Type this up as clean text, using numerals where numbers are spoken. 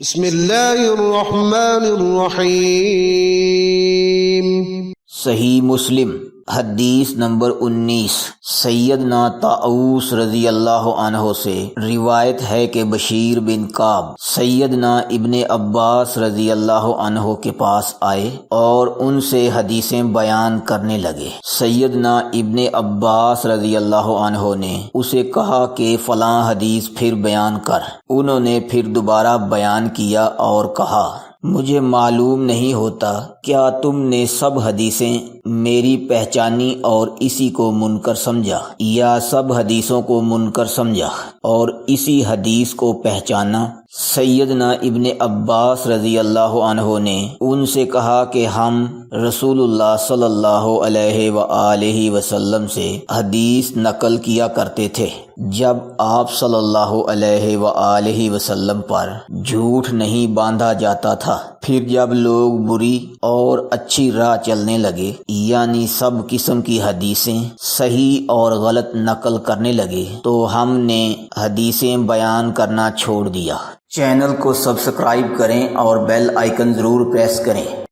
بسم اللہ الرحمن الرحیم۔ صحیح مسلم حدیث نمبر 19۔ سیدنا طاؤس رضی اللہ عنہ سے روایت ہے کہ بشیر بن کعب سیدنا ابن عباس رضی اللہ عنہ کے پاس آئے اور ان سے حدیثیں بیان کرنے لگے۔ سیدنا ابن عباس رضی اللہ عنہ نے اسے کہا کہ فلاں حدیث پھر بیان کر۔ انہوں نے پھر دوبارہ بیان کیا اور کہا مجھے معلوم نہیں ہوتا کیا تم نے سب حدیثیں میری پہچانی اور اسی کو منکر سمجھا یا سب حدیثوں کو منکر سمجھا اور اسی حدیث کو پہچانا۔ سیدنا ابن عباس رضی اللہ عنہ نے ان سے کہا کہ ہم رسول اللہ صلی اللہ علیہ وآلہ وسلم سے حدیث نقل کیا کرتے تھے جب آپ صلی اللہ علیہ وآلہ وسلم پر جھوٹ نہیں باندھا جاتا تھا۔ پھر جب لوگ بری اور اچھی راہ چلنے لگے یعنی سب قسم کی حدیثیں صحیح اور غلط نقل کرنے لگے تو ہم نے حدیثیں بیان کرنا چھوڑ دیا۔ چینل کو سبسکرائب کریں اور بیل آئیکن ضرور پریس کریں۔